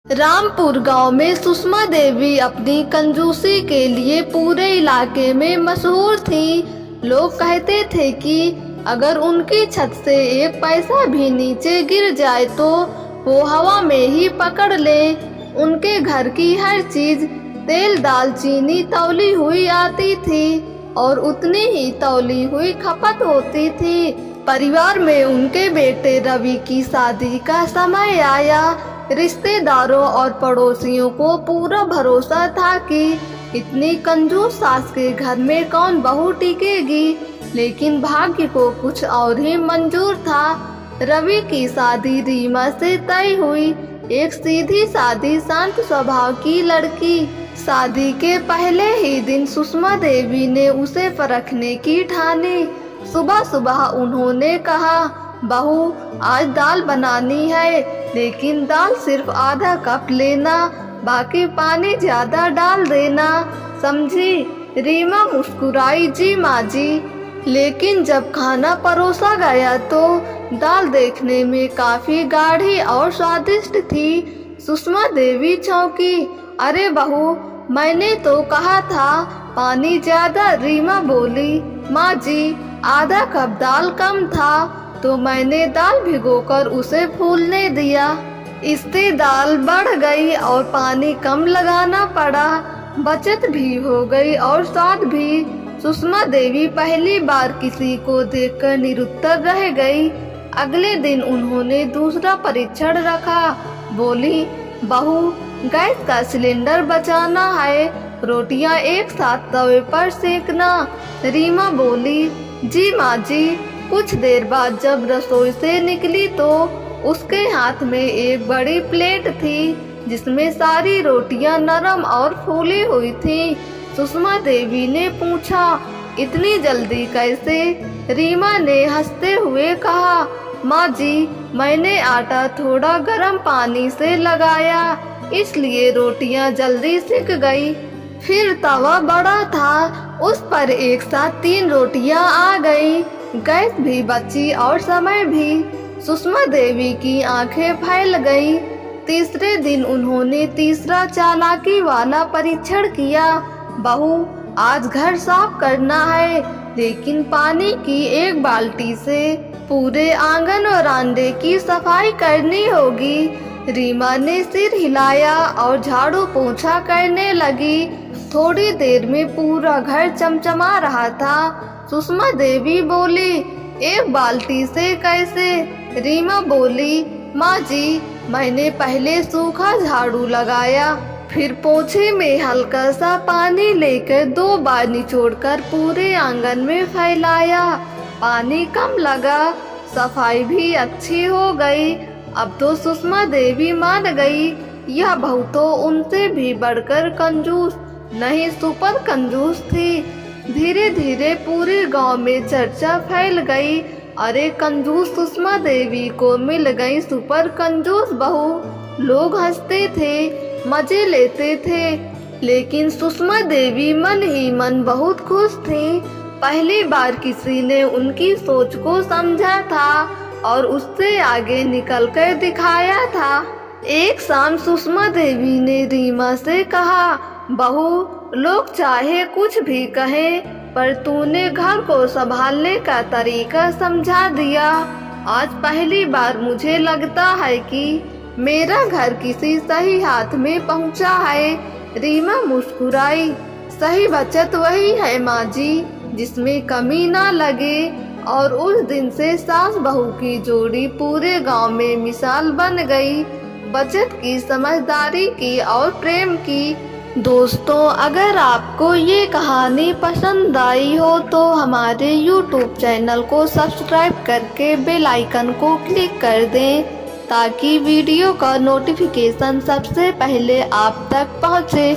रामपुर गांव में सुषमा देवी अपनी कंजूसी के लिए पूरे इलाके में मशहूर थी। लोग कहते थे कि अगर उनकी छत से एक पैसा भी नीचे गिर जाए तो वो हवा में ही पकड़ ले। उनके घर की हर चीज तेल दाल चीनी तौली हुई आती थी और उतनी ही तौली हुई खपत होती थी। परिवार में उनके बेटे रवि की शादी का समय आया। रिश्तेदारों और पड़ोसियों को पूरा भरोसा था कि इतनी कंजूस सास के घर में कौन बहू टिकेगी, लेकिन भाग्य को कुछ और ही मंजूर था। रवि की शादी रीमा से तय हुई, एक सीधी सादी शांत स्वभाव की लड़की। शादी के पहले ही दिन सुषमा देवी ने उसे परखने की ठानी। सुबह सुबह उन्होंने कहा, बहू आज दाल बनानी है, लेकिन दाल सिर्फ आधा कप लेना, बाकी पानी ज्यादा डाल देना, समझी? रीमा मुस्कुराई, जी माँ जी। लेकिन जब खाना परोसा गया तो दाल देखने में काफी गाढ़ी और स्वादिष्ट थी। सुषमा देवी चौंकी। अरे बहू, मैंने तो कहा था पानी ज्यादा। रीमा बोली, माँ जी आधा कप दाल कम था तो मैंने दाल भिगोकर उसे फूलने दिया। इससे दाल बढ़ गई और पानी कम लगाना पड़ा। बचत भी हो गई और स्वाद भी। सुषमा देवी पहली बार किसी को देखकर निरुत्तर रह गई। अगले दिन उन्होंने दूसरा परीक्षण रखा। बोली, बहू गैस का सिलेंडर बचाना है, रोटियां एक साथ तवे पर सेकना। रीमा बोली, जी माँ जी। कुछ देर बाद जब रसोई से निकली तो उसके हाथ में एक बड़ी प्लेट थी जिसमें सारी रोटियां नरम और फूली हुई थी। सुषमा देवी ने पूछा, इतनी जल्दी कैसे? रीमा ने हंसते हुए कहा, माँ जी मैंने आटा थोड़ा गर्म पानी से लगाया, इसलिए रोटियां जल्दी सिक गई। फिर तवा बड़ा था, उस पर एक साथ 3 रोटियां आ गई। गैस भी बची और समय भी। सुषमा देवी की आंखें फैल गईं। तीसरे दिन उन्होंने तीसरा चालाकी वाला परीक्षण किया। बहू आज घर साफ करना है, लेकिन पानी की एक बाल्टी से पूरे आंगन और वरांडे की सफाई करनी होगी। रीमा ने सिर हिलाया और झाड़ू पोंछा करने लगी। थोड़ी देर में पूरा घर चमचमा रहा था। सुषमा देवी बोली, एक बाल्टी से कैसे? रीमा बोली, माँ जी मैंने पहले सूखा झाड़ू लगाया, फिर पोछे में हल्का सा पानी लेकर 2 बार निचोड़कर पूरे आंगन में फैलाया। पानी कम लगा, सफाई भी अच्छी हो गई। अब तो सुषमा देवी मान गई, यह बहू तो उनसे भी बढ़कर कंजूस नहीं सुपर कंजूस थी। धीरे धीरे पूरे गांव में चर्चा फैल गई। अरे कंजूस सुषमा देवी को मिल गई सुपर कंजूस बहू। लोग हंसते थे, मजे लेते थे, लेकिन सुषमा देवी मन ही मन बहुत खुश थी। पहली बार किसी ने उनकी सोच को समझा था और उससे आगे निकल कर दिखाया था। एक शाम सुषमा देवी ने रीमा से कहा, बहू लोग चाहे कुछ भी कहें, पर तूने घर को संभालने का तरीका समझा दिया। आज पहली बार मुझे लगता है कि मेरा घर किसी सही हाथ में पहुंचा है। रीमा मुस्कुराई, सही बचत वही है माँ जी जिसमें कमी ना लगे। और उस दिन से सास बहू की जोड़ी पूरे गांव में मिसाल बन गई, बचत की, समझदारी की और प्रेम की। दोस्तों अगर आपको ये कहानी पसंद आई हो तो हमारे YouTube चैनल को सब्सक्राइब करके बेल आइकन को क्लिक कर दें, ताकि वीडियो का नोटिफिकेशन सबसे पहले आप तक पहुँचे।